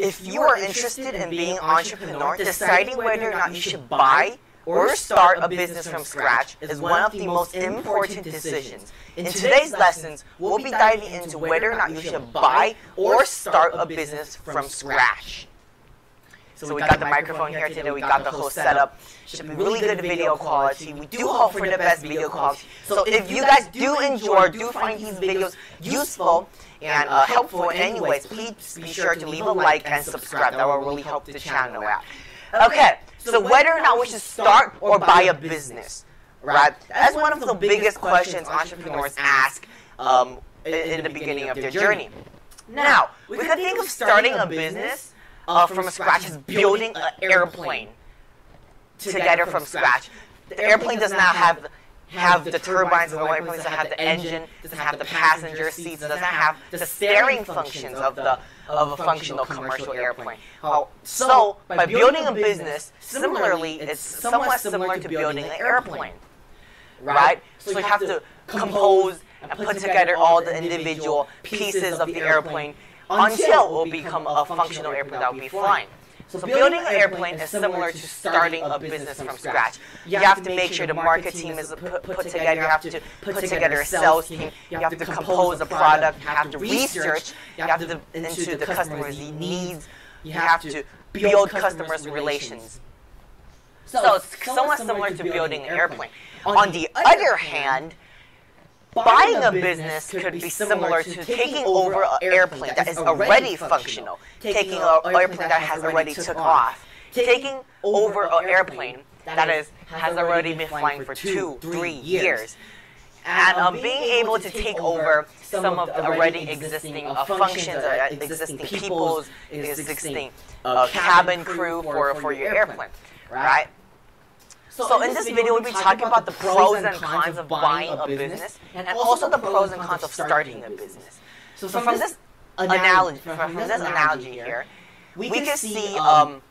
If you are interested in being an entrepreneur, deciding whether or not you should buy or start a business from scratch is one of the most important decisions. In today's lessons, we'll be diving into whether or not you should buy or start a business from scratch. So we got the microphone here today, we got the whole setup. Should be really good video quality. We do hope for the best video quality. So if you guys do enjoy, do find these videos useful and helpful in any ways, please be sure to leave a like and subscribe. That will really help the channel out. Okay, so whether or not we should start or buy a business, right? That's one of the biggest questions entrepreneurs ask in the beginning of their journey. Now, we could think of starting a business from scratch as building an airplane together from scratch. The airplane does not have the turbines, the airplane doesn't have the engine, doesn't have the passenger seats, doesn't have the steering functions of a functional commercial airplane. So, by building a business, similarly, it's somewhat similar to building an airplane, right? So you have to compose and put together all the individual pieces of the airplane until it will become a functional airplane that will be flying. So building an airplane is similar to starting a business from scratch. You have to make sure the market team is put together, you have to put together a sales team, you have to compose a product, you have to research, you have to into the customer's needs, you have to build customers' relations. So it's somewhat similar to building an airplane. On the other hand, buying a business could be similar to taking over an airplane that is already functional, taking an airplane that has already took off, taking over an airplane that has already been flying for 2-3 years, and being able to take over some of the already existing functions, existing peoples, existing cabin crew for your airplane, right? So in this video, we'll be talking about the pros and cons of buying a business, and also the pros and cons of starting a business. So from this analogy here, we can see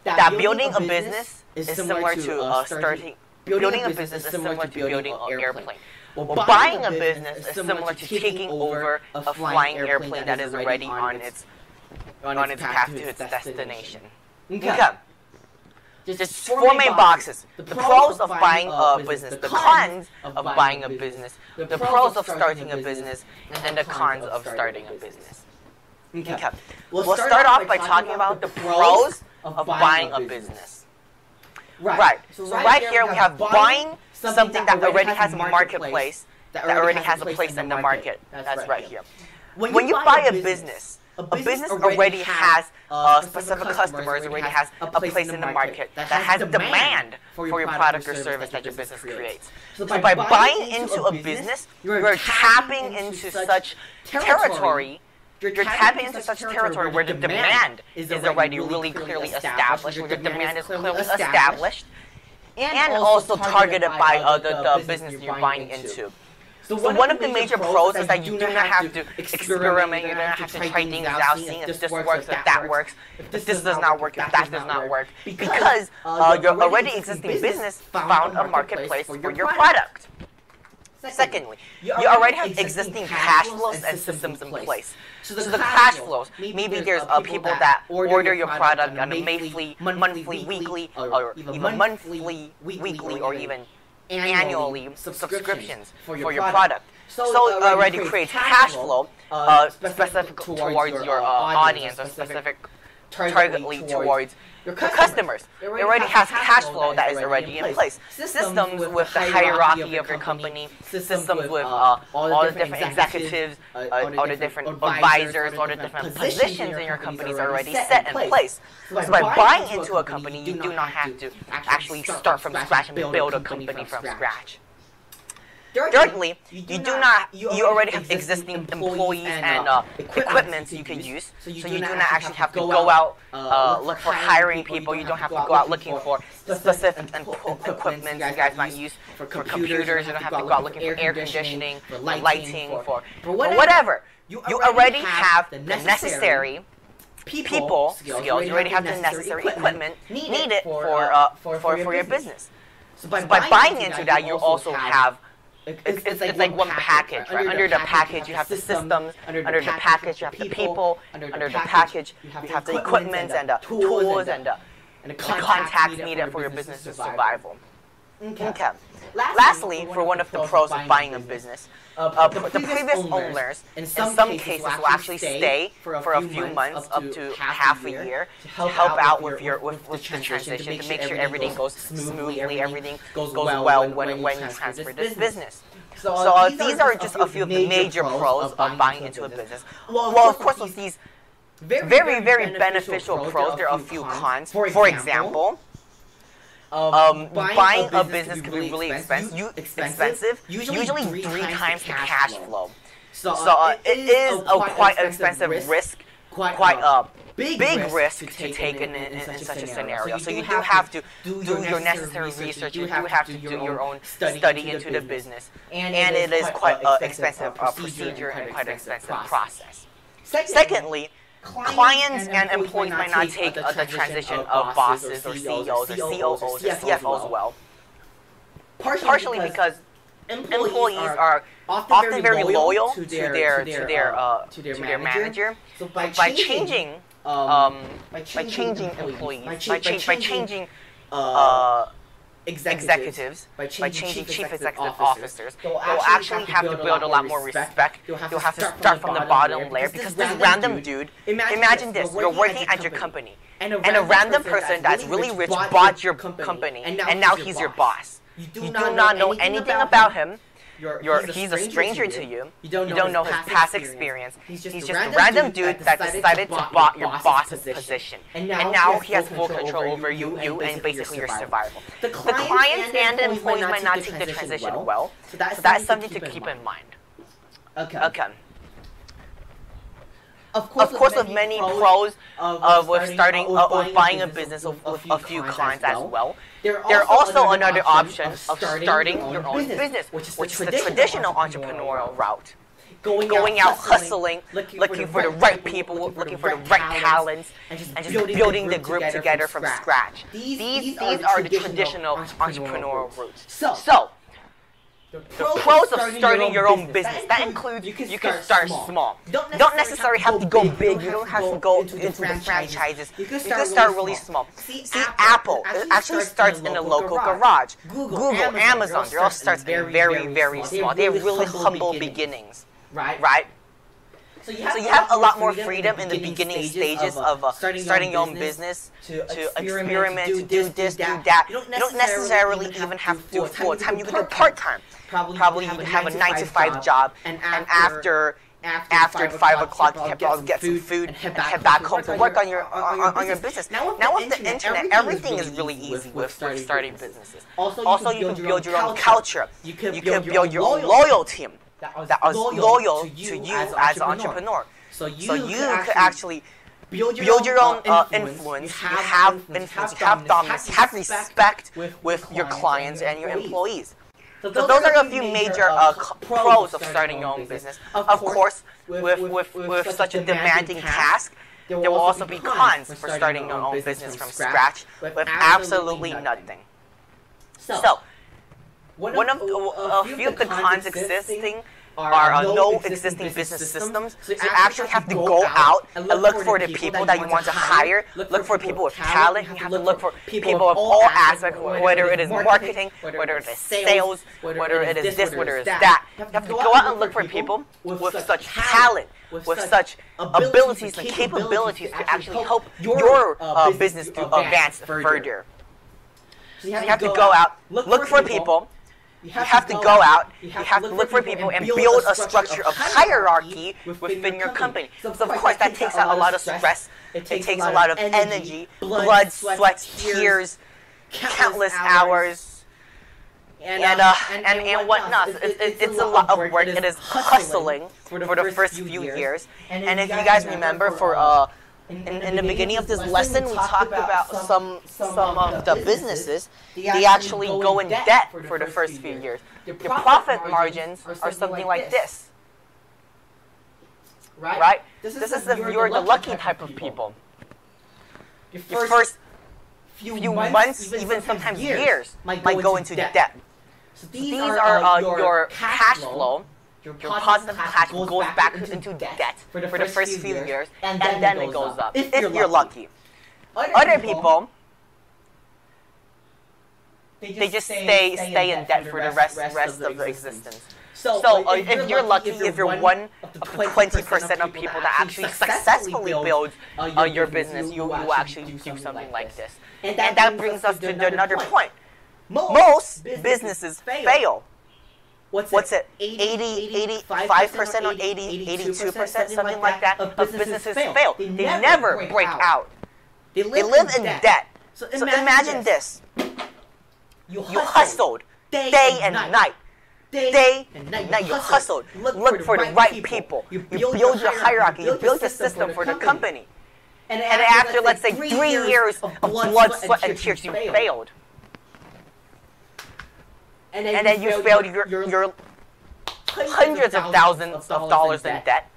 that building a business is similar to building a business is similar to building an airplane. Well, buying a business is similar to taking over a flying airplane that is already on its path to its destination. Okay. Just four main boxes. The pros of buying a business, the cons of buying a business, the pros of starting a business, and the cons of starting a business. Okay. We'll start off by talking about the pros of buying a business. Right. So right here we have buying something that already has a marketplace, that already has a place in the market. That's right here. When you buy a business already has specific customers, already has a place in the market that has demand for your product or service that your business creates. So by buying into a business, you're tapping into such territory. You're tapping into such territory where the demand is already really clearly established, where the demand is clearly established, and also targeted by the business you're buying into. So one of the major pros is that you do not have to experiment, you do not have to try things out, seeing if this works, if that works, if this does not work, if that does not work, because your already existing business found a marketplace for your product. Secondly, you already have existing cash flows and systems in place. So the cash flows, maybe there's people that order your product on a monthly, weekly, or even monthly, weekly, or even annually subscriptions for your product. So it already creates cash flow specific towards your audience, or specific targetly towards your customers. It already has cash flow that is already in place. Systems with the hierarchy of your company, systems with all the different executives, all the different advisors, all the different positions in your companies are already set in place. So by buying into a company, you do not have to actually start from scratch and build a company from scratch. Thirdly, you already have existing employees and equipment you can use, so you do not actually have to go out look for hiring people. You don't have to go out looking for specific equipment you guys might use for computers. You don't have to go out looking for air conditioning, for lighting, for whatever. You already have the necessary people skills. You already have the necessary equipment needed for your business. So by buying into that, you also have it's like one package, right? Under the package, you have the systems. Under the package, you have the people. Under the package, you have the equipment and the tools and the contacts needed for your business's survival. Okay. Lastly, for one of the pros of buying a business, the previous owners, in some cases, will actually stay for a few months up to half a year to help out with the transition, to make sure everything goes smoothly, everything goes well when you transfer this business. So these are just a few of the major pros of buying into a business. Well, of course, with these very beneficial pros, there are a few cons. For example, buying a business can be really expensive, usually 3 times the cash flow. So it is quite an expensive risk, quite a big risk to take in such a scenario. So you do have to do your necessary research, you do have to do your own study into the business, and it is quite an expensive procedure and quite an expensive process. Secondly, clients and employees might not take the transition of bosses or CEOs or COOs or CFOs well. Partially because employees are often very loyal to their manager. So by changing employees, by changing executives, by changing chief executive officers, you'll actually have to build a lot more respect. You'll have to start from the bottom layer, because this random dude, imagine this, you're working at your company, and a random person that's really rich bought your company, and now he's your boss. You do not know anything about him. He's a stranger to you. You don't know his past experience. He's just a random dude that decided to buy your boss's position. And now he has full control over you and basically your survival. The clients and the employees might not take the transition well, so that's something to keep in mind. Okay. Of course, with many pros of buying a business, with a few cons as well. There are also another option of starting your own business, which is the traditional entrepreneurial route. Going out hustling, looking for the right people, looking for the right talents, and just building the group together from scratch. These are the traditional entrepreneurial routes. So, the pros of starting your own business, that includes you can start small. You don't necessarily have to go big, you don't have to go into the franchises. You can start really small. See, Apple, it actually starts in a local garage. Google, Amazon, they all start very small. They have really humble beginnings, right? So you have a lot more freedom in the beginning stages of starting your own business, to experiment, to do this, do that. You don't necessarily even have to do it full-time. You can do part-time. Probably you can have a 9-to-5 job, and after 5 o'clock, you have to get some food and head back home to work on your business. Now with the internet, everything is really easy with starting businesses. Also, you can build your own culture. You can build your own loyal team that is loyal to you as an entrepreneur. So you could actually build your own influence. You have dominance, you have respect with your clients and your employees. So those are a few major pros of starting your own business. Of course, with such a demanding task, there will also be cons for starting your own business from scratch with absolutely nothing. So, a few of the cons existing are no existing business systems. So you actually have to go out and look for the people that you want to hire, look for people with talent. You have to look for people of all aspects, whether it is marketing, whether it is sales, whether it is this, whether it is that. You have to go out and look for people with such talent, with such abilities and capabilities to actually help your business to advance further. So you have to go out, look for people. You have to go out, you have to look for people and build a structure of hierarchy within your company. So of course that takes out a lot of stress, it takes a lot of energy, blood, sweat, tears, countless hours, and whatnot. It's a lot of work, it is hustling for the first few years. And if you guys remember, in the beginning of this lesson, we talked about some of the businesses. They actually go in debt for the first few years. The profit margins are something like this, right? This is if you're the lucky type of people. Your first few months, even sometimes years, might go into debt. So these are your cash flow. Your positive cash goes back into debt for the first few years, and then it goes up, if you're lucky. Other people, they just stay in debt for the rest of the existence. So if you're lucky, if you're one of the 20% of people that actually successfully build your business, you will actually do something like this. And that brings us to another point. Most businesses fail. What's it? 85% or 82%, something like that, of businesses fail. They never break out. They live in debt. So imagine this. You hustled day and night. Day and night you hustled. Look for the right people. You build your hierarchy. You build the system for the company. And after, let's say, 3 years of blood, sweat, and tears, you failed. And then you failed your hundreds of thousands of dollars in debt.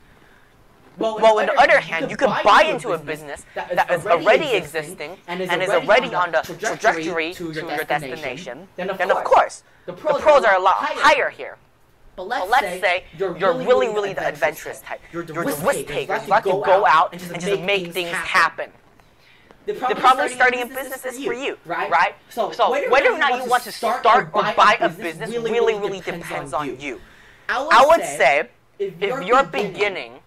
Well, on the other hand, you could buy into a business that is already existing and is already on the trajectory to your destination. Then of course, the pros are a lot higher here. But let's say you're really the adventurous type. You're the risk takers. You like to go out and just make things happen. The problem starting a business is for you, right? So whether or not you want to start or buy a business really depends on you. I would say if you're beginning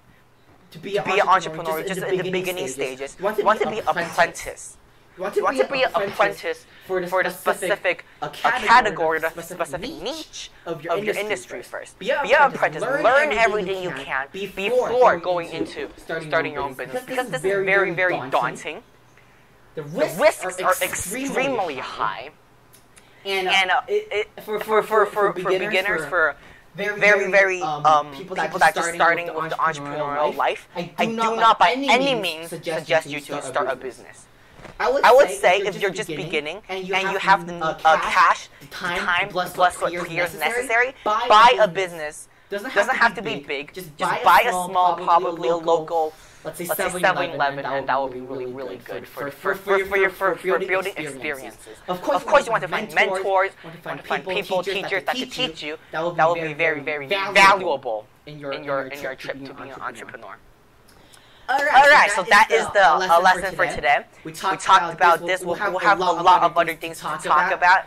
to be an entrepreneur, just in the beginning stages, you want to be an apprentice. You want to be an apprentice for the specific category, the specific niche of your industry first. Be an apprentice. Learn everything you can before going into starting your own business, because this is very daunting. The risks are extremely high, and for beginners, for very people that are just starting with the entrepreneurial life, I do not by any means suggest you to start a business. I would say if you're just beginning and you have the cash, time, plus what years necessary, buy a business. Doesn't have to be big. Just buy a small, probably a local, let's say 7-Eleven, and that will be really good for building experiences. Of course, you want to find mentors, you want to find people, teachers that can teach you. That will be very valuable in your trip to being an entrepreneur. Alright, so that is the lesson for today. We talked about this. We'll have a lot of other things to talk about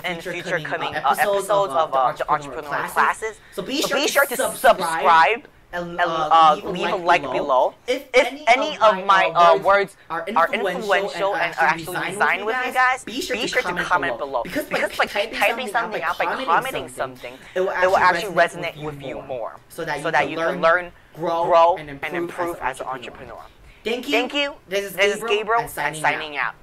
in future coming episodes of the entrepreneurial classes. So be sure to subscribe and leave a like below. If any of my words are influential and are actually designed with you guys, be sure to comment below. Because by typing something out, by commenting something, it will actually resonate with you more, so that you can learn, grow, and improve as an entrepreneur. Thank you. This is Gabriel, and signing out.